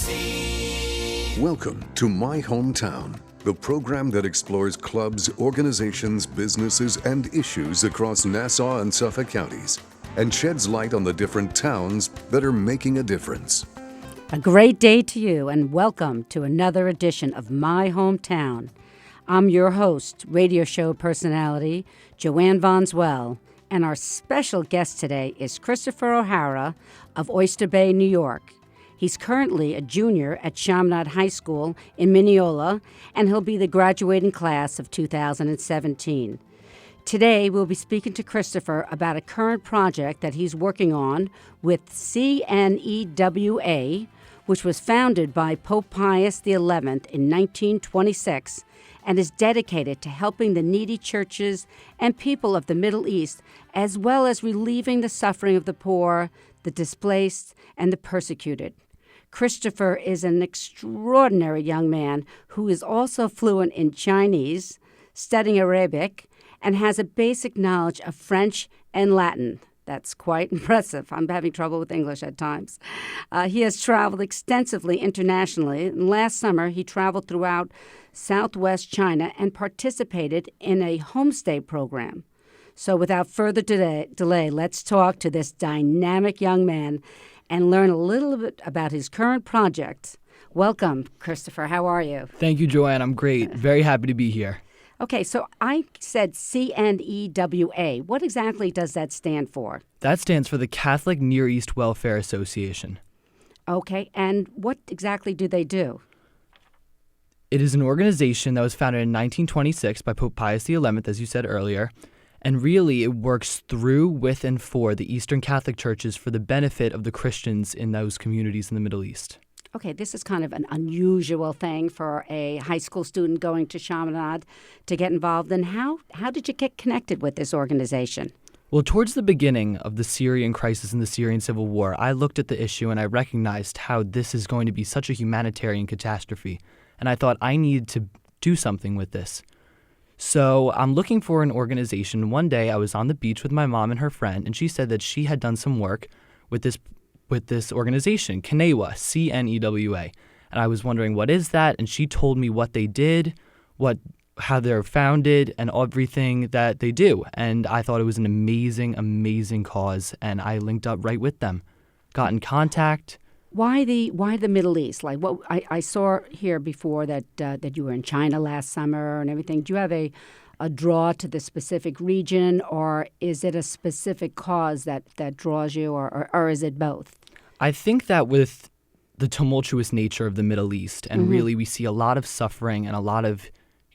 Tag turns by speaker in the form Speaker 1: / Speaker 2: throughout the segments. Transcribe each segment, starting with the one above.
Speaker 1: WHPC.
Speaker 2: Welcome to My Hometown, the program that explores clubs, organizations, businesses, and issues across Nassau and Suffolk counties and sheds light on the different towns that are making a difference.
Speaker 3: A great day to you, and welcome to another edition of My Hometown. I'm your host, radio show personality, Joanne von Zwehl, and our special guest today is Christopher O'Hara of Oyster Bay, New York. He's currently a junior at Chaminade High School in Mineola, and he'll be the graduating class of 2017. Today, we'll be speaking to Christopher about a current project that he's working on with CNEWA, which was founded by Pope Pius XI in 1926 and is dedicated to helping the needy churches and people of the Middle East, as well as relieving the suffering of the poor, the displaced, and the persecuted. Christopher is an extraordinary young man who is also fluent in Chinese, studying Arabic, and has a basic knowledge of French and Latin. That's quite impressive. I'm having trouble with English at times. He has traveled extensively internationally, and last summer he traveled throughout southwest China and participated in a homestay program. So without further delay, let's talk to this dynamic young man and learn a little bit about his current project. Welcome, Christopher. How are you?
Speaker 4: Thank you, Joanne. I'm great. Very happy to be here.
Speaker 3: Okay, so I said CNEWA. What exactly does that stand for?
Speaker 4: That stands for the Catholic Near East Welfare Association.
Speaker 3: Okay, and what exactly do they do?
Speaker 4: It is an organization that was founded in 1926 by Pope Pius XI, as you said earlier, and really it works through, with, and for the Eastern Catholic churches for the benefit of the Christians in those communities in the Middle East.
Speaker 3: Okay, this is kind of an unusual thing for a high school student going to Chaminade to get involved in. How did you get connected with this organization?
Speaker 4: Well, towards the beginning of the Syrian crisis and the Syrian civil war, I looked at the issue and I recognized how this is going to be such a humanitarian catastrophe. And I thought I need to do something with this. So I'm looking for an organization. One day I was on the beach with my mom and her friend, and she said that she had done some work with this organization, CNEWA, C-N-E-W-A. And I was wondering, what is that? And she told me what they did, how they're founded, and everything that they do. And I thought it was an amazing, amazing cause, and I linked up right with them, got in contact.
Speaker 3: Why the Middle East? Like, what I saw here before that you were in China last summer and everything. Do you have a draw to the specific region, or is it a specific cause that draws you, or is it both?
Speaker 4: I think that with the tumultuous nature of the Middle East, and really we see a lot of suffering and a lot of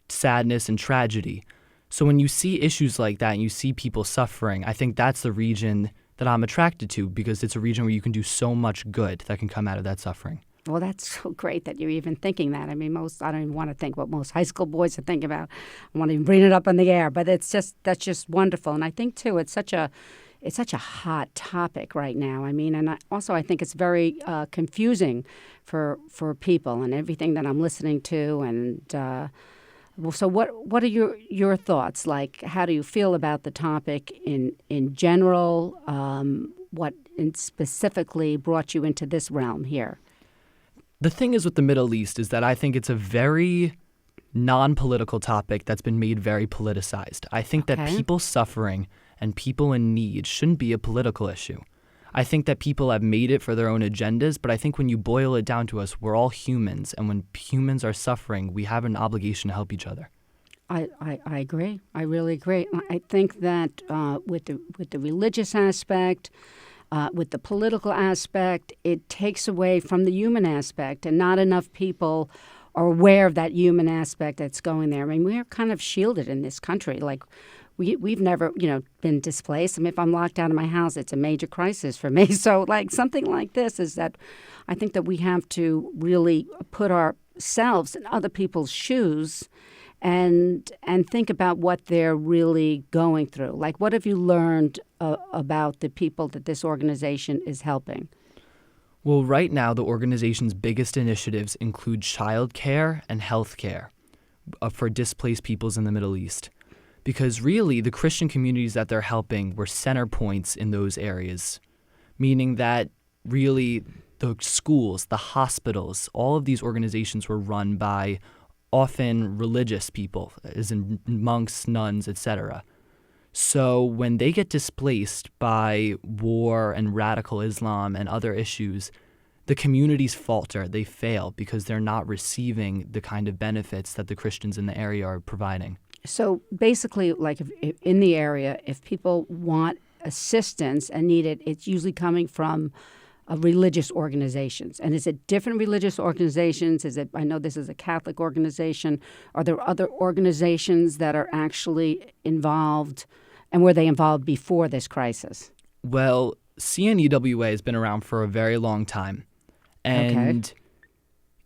Speaker 4: sadness and tragedy. So when you see issues like that and you see people suffering, I think that's the region that I'm attracted to, because it's a region where you can do so much good that can come out of that suffering.
Speaker 3: Well, that's so great that you're even thinking that. I mean, I don't even want to think what most high school boys are thinking about. I want to even bring it up in the air, but that's just wonderful. And I think too, it's such a hot topic right now. I mean, and I think it's very confusing for people and everything that I'm listening to. And so, what are your thoughts? Like, how do you feel about the topic in general? What specifically brought you into this realm here?
Speaker 4: The thing is with the Middle East is that I think it's a very non-political topic that's been made very politicized. I think that people suffering and people in need shouldn't be a political issue. I think that people have made it for their own agendas, but I think when you boil it down to us, we're all humans, and when humans are suffering, we have an obligation to help each other.
Speaker 3: I agree. I really agree. I think that with the religious aspect, with the political aspect, it takes away from the human aspect, and not enough people are aware of that human aspect that's going there. I mean, we're kind of shielded in this country. Like, we've never, been displaced. I mean, if I'm locked out of my house, it's a major crisis for me. So, like, something like this is that I think that we have to really put ourselves in other people's shoes and think about what they're really going through. Like, what have you learned about the people that this organization is helping?
Speaker 4: Well, right now, the organization's biggest initiatives include child care and health care for displaced peoples in the Middle East. Because really, the Christian communities that they're helping were center points in those areas, meaning that really the schools, the hospitals, all of these organizations were run by often religious people, as in monks, nuns, etc. So when they get displaced by war and radical Islam and other issues, the communities falter, they fail because they're not receiving the kind of benefits that the Christians in the area are providing.
Speaker 3: So basically, like if in the area, if people want assistance and need it, it's usually coming from religious organizations. And is it different religious organizations? I know this is a Catholic organization. Are there other organizations that are actually involved, and were they involved before this crisis?
Speaker 4: Well, CNEWA has been around for a very long time. And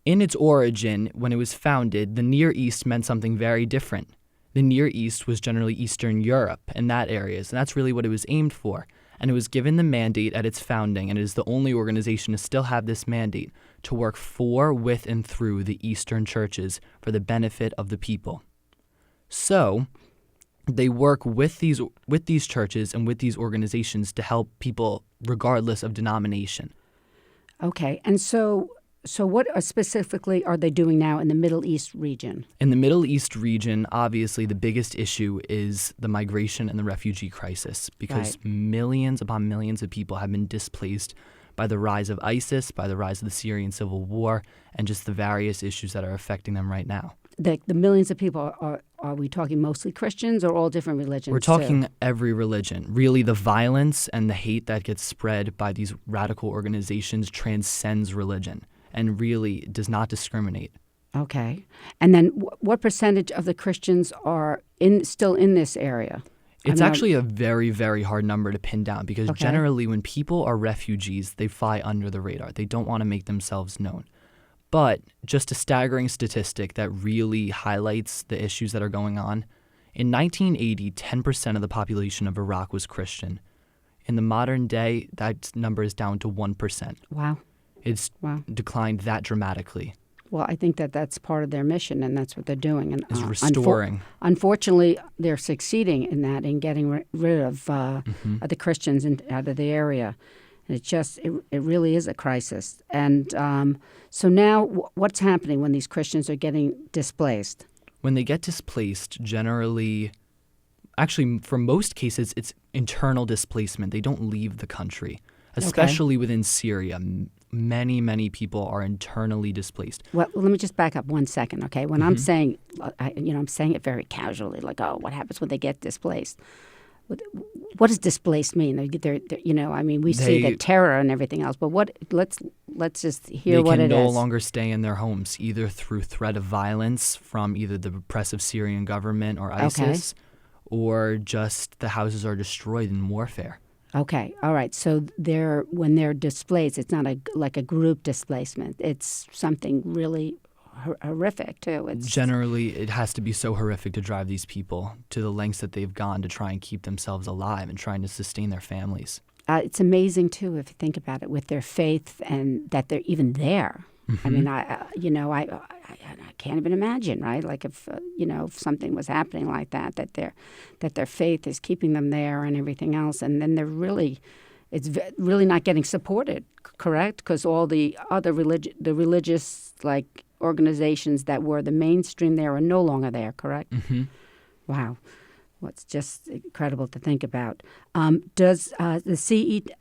Speaker 4: in its origin, when it was founded, the Near East meant something very different. The Near East was generally Eastern Europe and that areas, and that's really what it was aimed for. And it was given the mandate at its founding, and it is the only organization to still have this mandate, to work for, with, and through the Eastern churches for the benefit of the people. So they work with these churches and with these organizations to help people regardless of denomination.
Speaker 3: Okay, and so what specifically are they doing now in the Middle East region?
Speaker 4: In the Middle East region, obviously, the biggest issue is the migration and the refugee crisis because millions upon millions of people have been displaced by the rise of ISIS, by the rise of the Syrian civil war, and just the various issues that are affecting them right now.
Speaker 3: The millions of people, are we talking mostly Christians or all different religions?
Speaker 4: We're talking every religion. Really, the violence and the hate that gets spread by these radical organizations transcends religion and really does not discriminate.
Speaker 3: Okay. And then what percentage of the Christians are still in this area?
Speaker 4: It's actually a very, very hard number to pin down because generally when people are refugees, they fly under the radar. They don't want to make themselves known. But just a staggering statistic that really highlights the issues that are going on. In 1980, 10% of the population of Iraq was Christian. In the modern day, that number is down to 1%.
Speaker 3: Wow.
Speaker 4: It's declined that dramatically.
Speaker 3: Well, I think that's part of their mission, and that's what they're doing. And
Speaker 4: is restoring.
Speaker 3: Unfortunately, they're succeeding in that, in getting rid of the Christians out of the area. And it really is a crisis. And so now what's happening when these Christians are getting displaced?
Speaker 4: When they get displaced, generally, actually, for most cases, it's internal displacement. They don't leave the country, especially within Syria. Many, many people are internally displaced.
Speaker 3: Well, let me just back up 1 second, okay? When I'm saying, I'm saying it very casually, like, oh, what happens when they get displaced? What does displaced mean? We see the terror and everything else, but let's just hear what it is.
Speaker 4: They can no longer stay in their homes, either through threat of violence from either the repressive Syrian government or ISIS, or just the houses are destroyed in warfare.
Speaker 3: Okay, all right. So when they're displaced, it's not like a group displacement. It's something really horrific too.
Speaker 4: Generally, it has to be so horrific to drive these people to the lengths that they've gone to try and keep themselves alive and trying to sustain their families.
Speaker 3: It's amazing too if you think about it, with their faith and that they're even there. I mean, I can't even imagine, right? Like if something was happening like that their faith is keeping them there and everything else, and then it's really not getting supported, correct? Because all the other religious like organizations that were the mainstream there are no longer there, correct? Mm-hmm. Wow. Well, it's just incredible to think about. Does the CNEWA,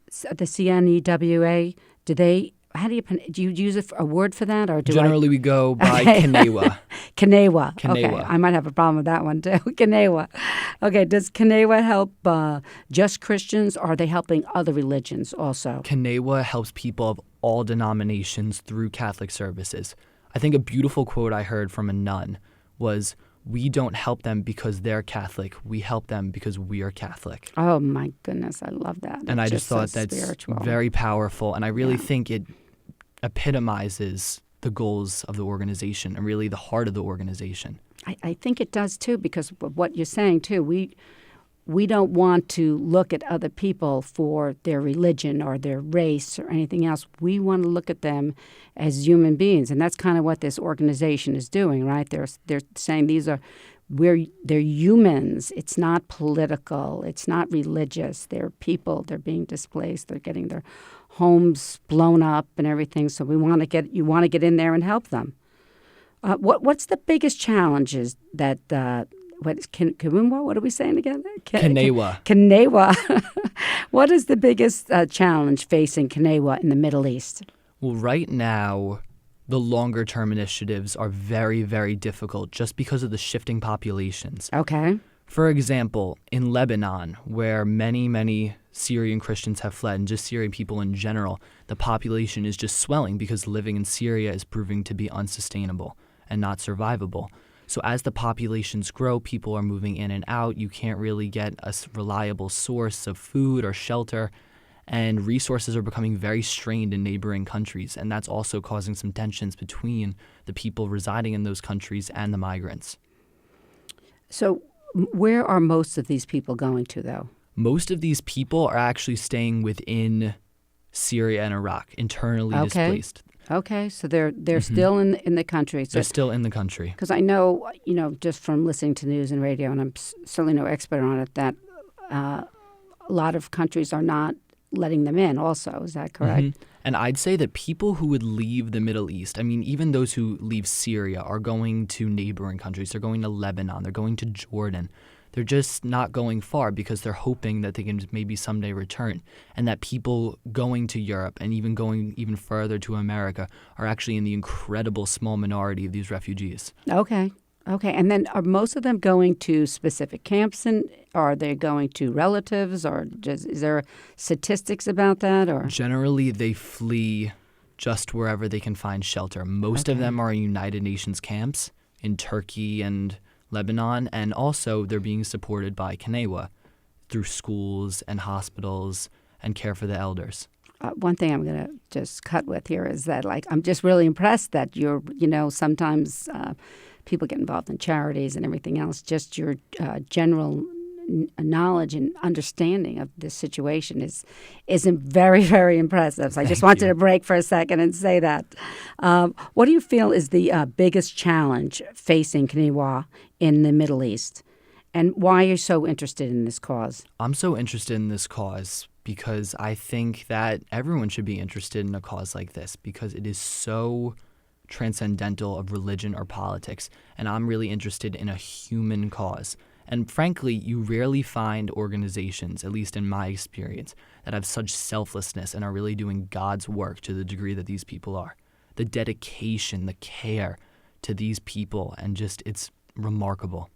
Speaker 3: do you use a word for that, or
Speaker 4: generally we go by CNEWA.
Speaker 3: CNEWA.
Speaker 4: CNEWA.
Speaker 3: Okay, I might have a problem with that one too. CNEWA. Okay, does CNEWA help just Christians, or are they helping other religions also?
Speaker 4: CNEWA helps people of all denominations through Catholic services. I think a beautiful quote I heard from a nun was, "We don't help them because they're Catholic. We help them because we are Catholic."
Speaker 3: Oh, my goodness. I love that.
Speaker 4: And I just thought that's spiritual. Very powerful. And I really think it epitomizes the goals of the organization and really the heart of the organization.
Speaker 3: I think it does, too, because of what you're saying, too. We don't want to look at other people for their religion or their race or anything else. We want to look at them as human beings, and that's kind of what this organization is doing, right? They're saying they're humans. It's not political. It's not religious. They're people. They're being displaced. They're getting their homes blown up and everything. So you want to get in there and help them. What's the biggest challenges that CNEWA? What are we saying again?
Speaker 4: CNEWA.
Speaker 3: CNEWA. What is the biggest challenge facing CNEWA in the Middle East?
Speaker 4: Well, right now, the longer-term initiatives are very, very difficult just because of the shifting populations.
Speaker 3: Okay.
Speaker 4: For example, in Lebanon, where many, many Syrian Christians have fled, and just Syrian people in general, the population is just swelling because living in Syria is proving to be unsustainable and not survivable. So as the populations grow, people are moving in and out. You can't really get a reliable source of food or shelter, and resources are becoming very strained in neighboring countries, and that's also causing some tensions between the people residing in those countries and the migrants.
Speaker 3: So where are most of these people going to, though?
Speaker 4: Most of these people are actually staying within Syria and Iraq, internally displaced.
Speaker 3: Okay, so they're still in the country. So,
Speaker 4: they're still in the country.
Speaker 3: Because I know, just from listening to news and radio, and I'm certainly no expert on it, that a lot of countries are not letting them in also. Is that correct?
Speaker 4: Mm-hmm. And I'd say that people who would leave the Middle East, I mean, even those who leave Syria are going to neighboring countries. They're going to Lebanon. They're going to Jordan. They're just not going far because they're hoping that they can maybe someday return, and that people going to Europe and even going even further to America are actually in the incredible small minority of these refugees.
Speaker 3: Okay. And then are most of them going to specific camps, and are they going to relatives, or is there statistics about that? Or
Speaker 4: generally, they flee just wherever they can find shelter. Most of them are in United Nations camps in Turkey and Lebanon, and also they're being supported by CNEWA through schools and hospitals and care for the elders.
Speaker 3: One thing I'm going to just cut with here is that, I'm just really impressed that you're, sometimes people get involved in charities and everything else. Just your general knowledge and understanding of this situation is very, very impressive. So I just wanted to break for a second and say that. What do you feel is the biggest challenge facing CNEWA in the Middle East? And why are you so interested in this cause?
Speaker 4: I'm so interested in this cause because I think that everyone should be interested in a cause like this because it is so transcendental of religion or politics. And I'm really interested in a human cause. And frankly, you rarely find organizations, at least in my experience, that have such selflessness and are really doing God's work to the degree that these people are. The dedication, the care to these people, and just it's remarkable.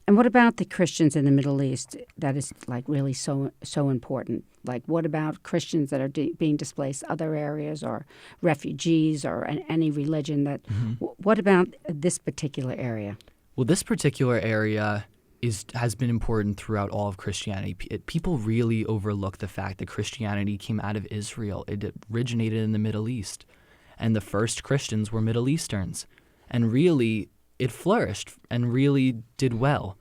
Speaker 3: And what about the Christians in the Middle East? That is really so important. What about Christians that are being displaced other areas, or refugees, or any religion that? Mm-hmm. What about this particular area?
Speaker 4: Well, this particular area has been important throughout all of Christianity. People really overlook the fact that Christianity came out of Israel. It originated in the Middle East, and the first Christians were Middle Easterns. And really, it flourished and really did well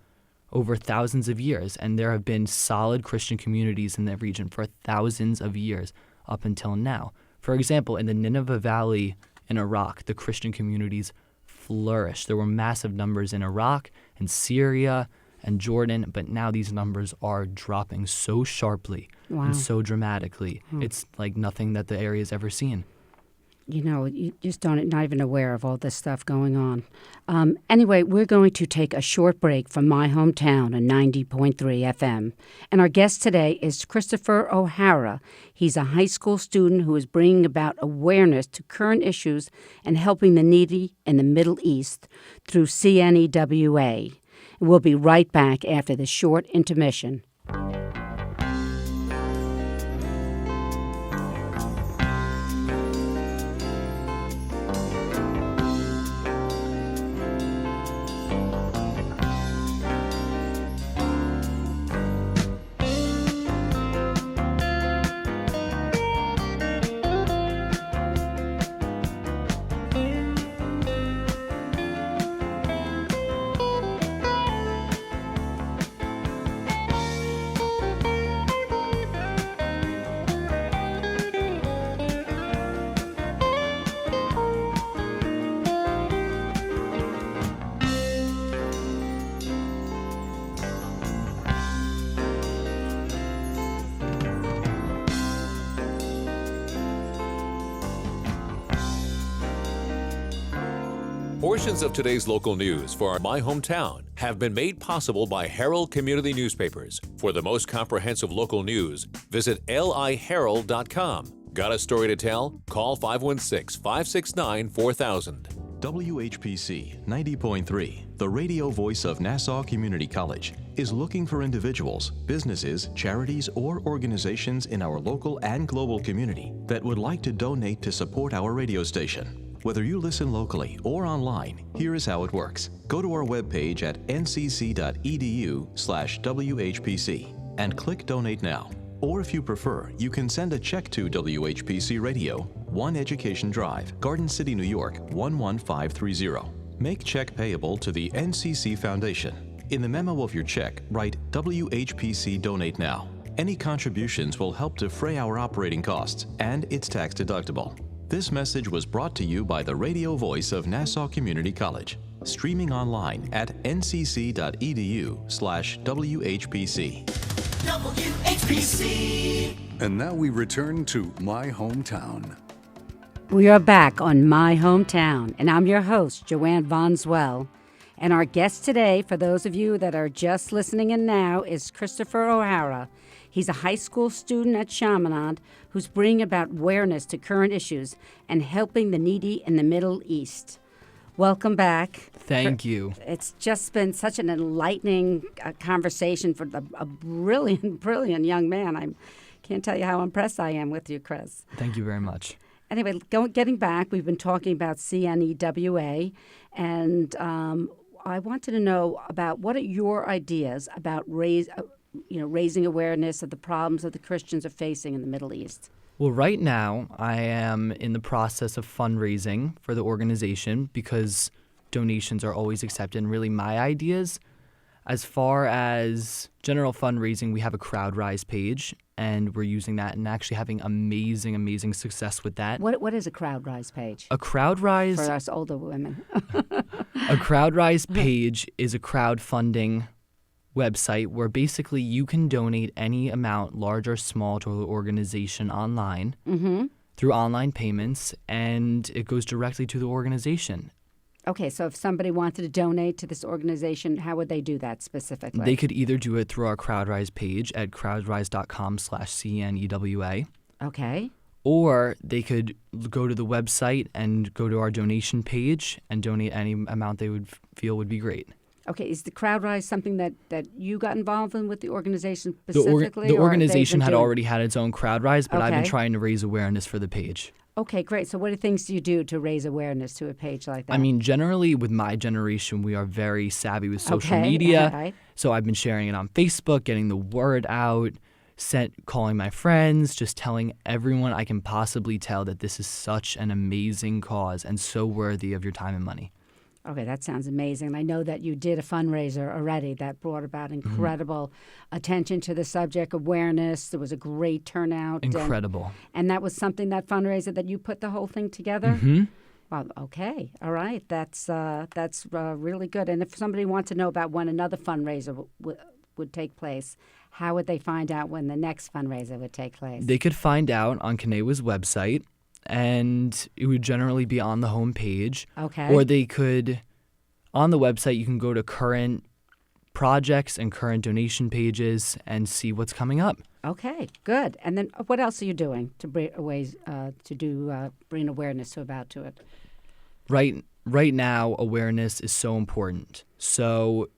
Speaker 4: over thousands of years. And there have been solid Christian communities in that region for thousands of years up until now. For example, in the Nineveh Valley in Iraq, the Christian communities flourished. There were massive numbers in Iraq and Syria and Jordan, but now these numbers are dropping so sharply and so dramatically. It's like nothing that the area's ever seen.
Speaker 3: You just not even aware of all this stuff going on. Anyway, we're going to take a short break from my hometown on 90.3 FM. And our guest today is Christopher O'Hara. He's a high school student who is bringing about awareness to current issues and helping the needy in the Middle East through CNEWA. We'll be right back after this short intermission.
Speaker 1: Portions of today's local news for My Hometown have been made possible by Herald Community Newspapers. For the most comprehensive local news, visit liherald.com. Got a story to tell? Call 516-569-4000.
Speaker 5: WHPC 90.3, the radio voice of Nassau Community College, is looking for individuals, businesses, charities, or organizations in our local and global community that would like to donate to support our radio station. Whether you listen locally or online, here is how it works. Go to our webpage at ncc.edu/WHPC and click Donate Now. Or if you prefer, you can send a check to WHPC Radio, 1 Education Drive, Garden City, New York, 11530. Make check payable to the NCC Foundation. In the memo of your check, write WHPC Donate Now. Any contributions will help defray our operating costs, and it's tax deductible. This message was brought to you by the radio voice of Nassau Community College, streaming online at ncc.edu/WHPC.
Speaker 2: WHPC. And now we return to My Hometown.
Speaker 3: We are back on My Hometown, and I'm your host, Joanne von Zwehl. And our guest today, for those of you that are just listening in now, is Christopher O'Hara. He's a high school student at Chaminade who's bringing about awareness to current issues and helping the needy in the Middle East. Welcome back.
Speaker 4: Thank you.
Speaker 3: It's just been such an enlightening conversation for a brilliant young man. I can't tell you how impressed I am with you, Chris.
Speaker 4: Thank you very much.
Speaker 3: Anyway, getting back, we've been talking about CNEWA, and I wanted to know about what are your ideas about raising awareness of the problems that the Christians are facing in the Middle East.
Speaker 4: Well, right now, I am in the process of fundraising for the organization because donations are always accepted, and really my ideas. As far as general fundraising, we have a CrowdRise page, and we're using that and actually having amazing success with that.
Speaker 3: What is a CrowdRise page?
Speaker 4: A CrowdRise...
Speaker 3: For us older women.
Speaker 4: A CrowdRise page is a crowdfunding website where basically you can donate any amount, large or small, to the organization online through online payments, and it goes directly to the organization.
Speaker 3: Okay, so if somebody wanted to donate to this organization, how would they do that specifically?
Speaker 4: They could either do it through our CrowdRise page at crowdrise.com/CNEWA.
Speaker 3: Okay.
Speaker 4: Or they could go to the website and go to our donation page and donate any amount they would feel would be great.
Speaker 3: Okay, is the CrowdRise something that you got involved in with the organization specifically?
Speaker 4: The organization had already had its own CrowdRise, but I've been
Speaker 3: Okay.
Speaker 4: trying to raise awareness for the page.
Speaker 3: Okay, great. So what things do you do to raise awareness to a page like that?
Speaker 4: I mean, generally with my generation, we are very savvy with social
Speaker 3: Okay,
Speaker 4: media.
Speaker 3: right.
Speaker 4: So I've been sharing it on Facebook, getting the word out, calling my friends, just telling everyone I can possibly tell that this is such an amazing cause and so worthy of your time and money.
Speaker 3: Okay, that sounds amazing. I know that you did a fundraiser already that brought about incredible attention to the subject, awareness. There was a great turnout.
Speaker 4: Incredible.
Speaker 3: And that was something, that fundraiser, that you put the whole thing together?
Speaker 4: Mm-hmm.
Speaker 3: Well, okay. All right. That's really good. And if somebody wants to know about when another fundraiser would take place, how would they find out when the next fundraiser would take place?
Speaker 4: They could find out on CNEWA's website, and it would generally be on the home page.
Speaker 3: Okay.
Speaker 4: Or they could, on the website, you can go to current projects and current donation pages and see what's coming up.
Speaker 3: Okay, good. And then what else are you doing to bring awareness to it?
Speaker 4: Right now, awareness is so important. So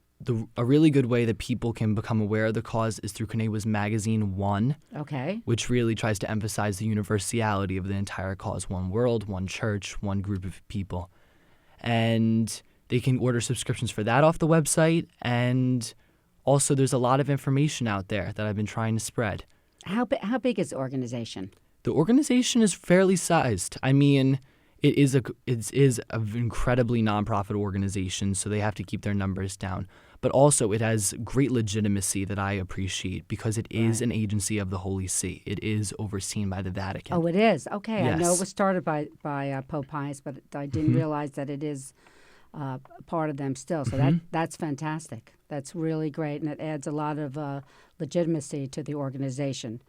Speaker 4: a really good way that people can become aware of the cause is through CNEWA's magazine, One,
Speaker 3: Okay.
Speaker 4: which really tries to emphasize the universality of the entire cause: one world, one church, one group of people. And they can order subscriptions for that off the website. And also, there's a lot of information out there that I've been trying to spread.
Speaker 3: How big is the organization?
Speaker 4: The organization is fairly sized. I mean, it is an incredibly nonprofit organization, so they have to keep their numbers down. But also, it has great legitimacy that I appreciate because it is an agency of the Holy See. It is overseen by the Vatican.
Speaker 3: Oh, it is? Okay.
Speaker 4: Yes.
Speaker 3: I know it was started by Pope Pius, but I didn't realize that it is part of them still. So that's fantastic. That's really great, and it adds a lot of legitimacy to the organization.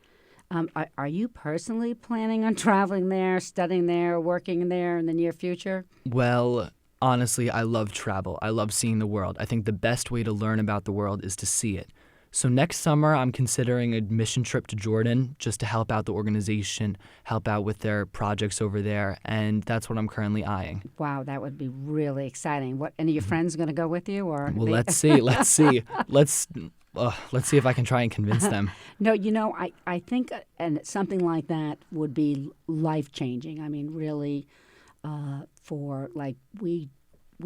Speaker 3: Are you personally planning on traveling there, studying there, working there in the near future?
Speaker 4: Well, Honestly, I love travel. I love seeing the world. I think the best way to learn about the world is to see it. So next summer, I'm considering a mission trip to Jordan just to help out the organization, help out with their projects over there, and that's what I'm currently eyeing.
Speaker 3: Wow, that would be really exciting. What? Any of your friends going to go with you, or?
Speaker 4: Well, let's see. Let's see if I can try and convince them.
Speaker 3: No, I think and something like that would be life-changing. I mean, really, for like we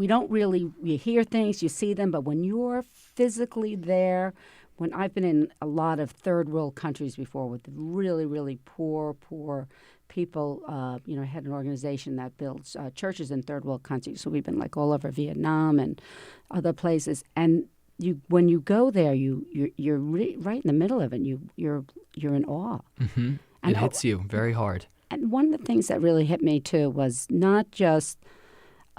Speaker 3: don't really, you hear things, you see them, but when you're physically there, when I've been in a lot of third world countries before with really, really poor people, I had an organization that builds churches in third world countries. So we've been like all over Vietnam and other places. And when you go there, you're right in the middle of it. You're in awe.
Speaker 4: Mm-hmm. It hits you very hard.
Speaker 3: And one of the things that really hit me too was not just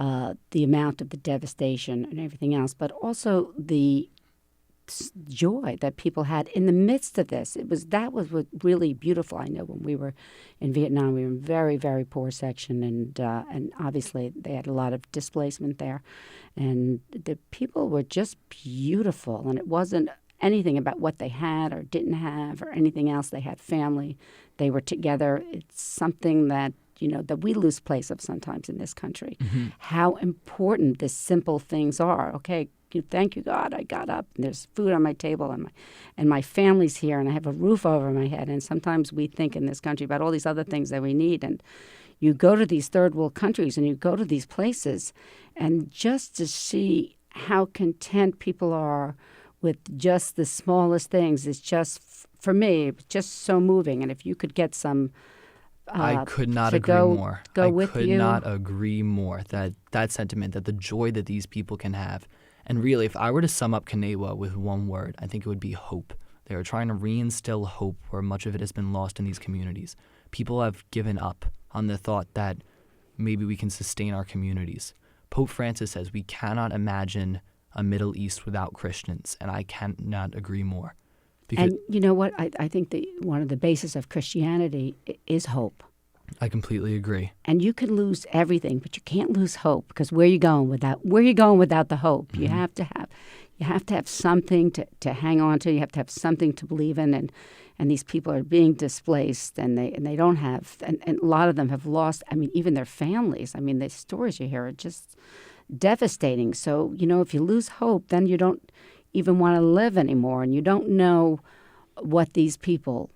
Speaker 3: the amount of the devastation and everything else, but also the joy that people had in the midst of this. That was what really beautiful. I know when we were in Vietnam, we were in a very, very poor section, and obviously they had a lot of displacement there, and the people were just beautiful, and it wasn't anything about what they had or didn't have or anything else. They had family. They were together. It's something that that we lose place of sometimes in this country. Mm-hmm. How important the simple things are. Okay, thank you, God, I got up, and there's food on my table, and my family's here, and I have a roof over my head. And sometimes we think in this country about all these other things that we need. And you go to these third world countries, and you go to these places, and just to see how content people are with just the smallest things is just, for me, just so moving. And if you could get some...
Speaker 4: I could not agree more. I could not agree more that sentiment, that the joy that these people can have. And really, if I were to sum up CNEWA with one word, I think it would be hope. They are trying to reinstill hope where much of it has been lost in these communities. People have given up on the thought that maybe we can sustain our communities. Pope Francis says we cannot imagine a Middle East without Christians, and I cannot agree more.
Speaker 3: And you know what? I think one of the bases of Christianity is hope.
Speaker 4: I completely agree.
Speaker 3: And you can lose everything, but you can't lose hope, because where are you going without the hope? Mm-hmm. You have to have something to hang on to. You have to have something to believe in. And these people are being displaced, and they don't have, and a lot of them have lost. I mean, even their families. I mean, the stories you hear are just devastating. So if you lose hope, then you don't even want to live anymore, and you don't know what these people,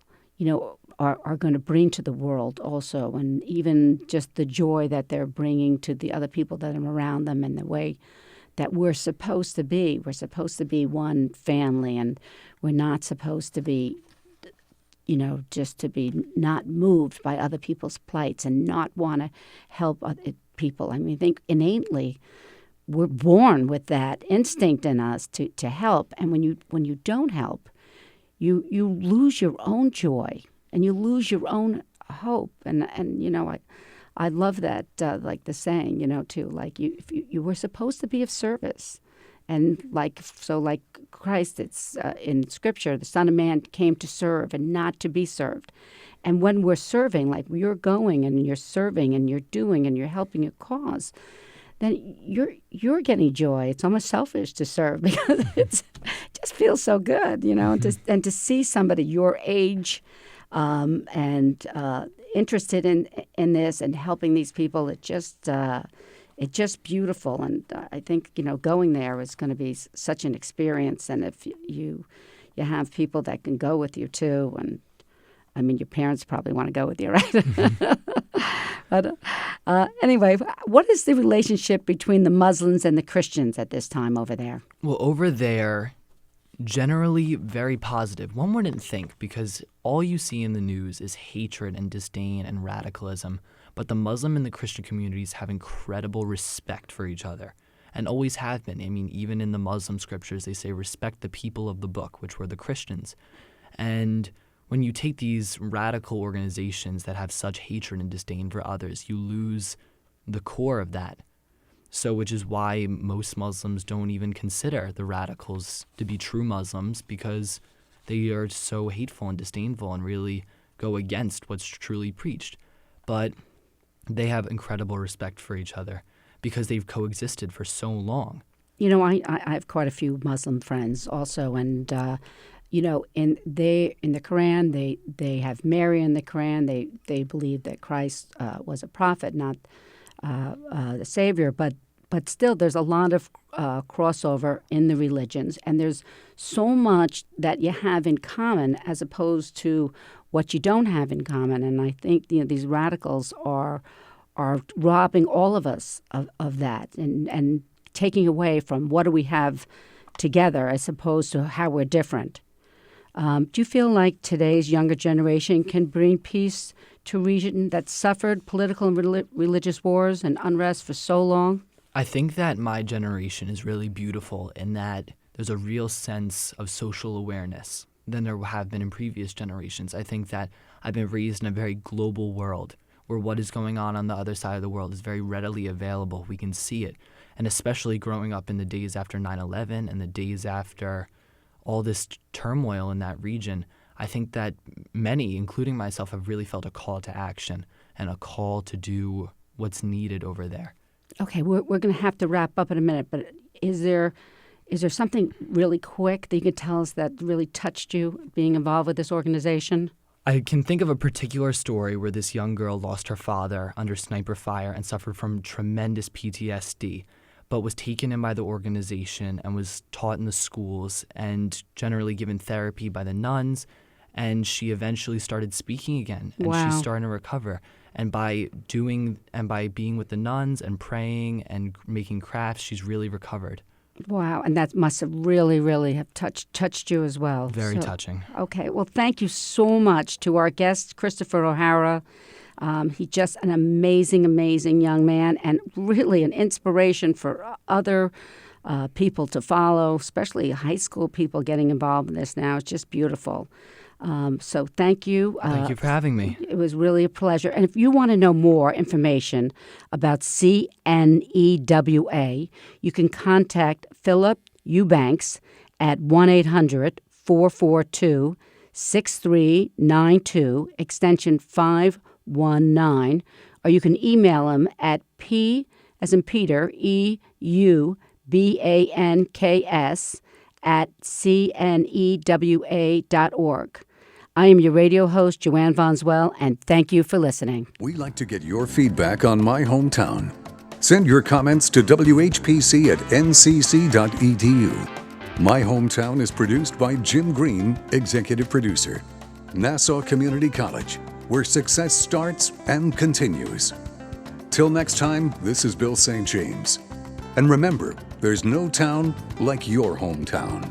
Speaker 3: are going to bring to the world also, and even just the joy that they're bringing to the other people that are around them, and the way that we're supposed to be. We're supposed to be one family, and we're not supposed to be, just to be not moved by other people's plights and not want to help other people. I mean, I think innately we're born with that instinct in us to help, and when you don't help, you lose your own joy. And you lose your own hope, and I love that, like the saying, too, like you were supposed to be of service, and like Christ, it's in Scripture, the Son of Man came to serve and not to be served, and when we're serving, like you're going and you're serving and you're doing and you're helping a cause, then you're getting joy. It's almost selfish to serve because it just feels so good, and to see somebody your age. And interested in this and helping these people, it's just beautiful. And I think going there is going to be such an experience. And if you have people that can go with you too, and I mean your parents probably want to go with you, right? But anyway, what is the relationship between the Muslims and the Christians at this time over there?
Speaker 4: Well, over there, generally very positive. One wouldn't think, because all you see in the news is hatred and disdain and radicalism. But the Muslim and the Christian communities have incredible respect for each other, and always have been. I mean, even in the Muslim scriptures, they say respect the people of the book, which were the Christians. And when you take these radical organizations that have such hatred and disdain for others, you lose the core of that. So, which is why most Muslims don't even consider the radicals to be true Muslims, because they are so hateful and disdainful and really go against what's truly preached. But they have incredible respect for each other. because they've coexisted for so long.
Speaker 3: You know, I have quite a few Muslim friends also, and in the Quran, they have Mary in the Quran. They believe that Christ was a prophet, not the Savior, but still, there's a lot of crossover in the religions, and there's so much that you have in common as opposed to what you don't have in common. And I think these radicals are robbing all of us of that and taking away from what do we have together as opposed to how we're different. Do you feel like today's younger generation can bring peace to a region that suffered political and religious wars and unrest for so long?
Speaker 4: I think that my generation is really beautiful in that there's a real sense of social awareness than there have been in previous generations. I think that I've been raised in a very global world where what is going on the other side of the world is very readily available. We can see it. And especially growing up in the days after 9/11 and the days after all this turmoil in that region, I think that many, including myself, have really felt a call to action and a call to do what's needed over there.
Speaker 3: Okay, we're going to have to wrap up in a minute, but is there something really quick that you could tell us that really touched you being involved with this organization?
Speaker 4: I can think of a particular story where this young girl lost her father under sniper fire and suffered from tremendous PTSD, but was taken in by the organization and was taught in the schools and generally given therapy by the nuns. And she eventually started speaking again, and
Speaker 3: Wow.
Speaker 4: she's starting to recover. And by being with the nuns and praying and making crafts, she's really recovered.
Speaker 3: Wow, and that must have really, really have touched you as well.
Speaker 4: Very touching.
Speaker 3: Okay, well, thank you so much to our guest, Christopher O'Hara. He's just an amazing, amazing young man and really an inspiration for other people to follow, especially high school people getting involved in this now. It's just beautiful. So thank you.
Speaker 4: Thank you for having me.
Speaker 3: It was really a pleasure. And if you want to know more information about CNEWA, you can contact Philip Eubanks at 1-800-442-6392, extension 519, or you can email him at P as in Peter, EUBANKS at CNEWA.org. I am your radio host, Joanne von Zwehl, and thank you for listening.
Speaker 2: We like to get your feedback on My Hometown. Send your comments to WHPC at ncc.edu. My Hometown is produced by Jim Green, executive producer. Nassau Community College, where success starts and continues. Till next time, this is Bill St. James. And remember, there's no town like your hometown.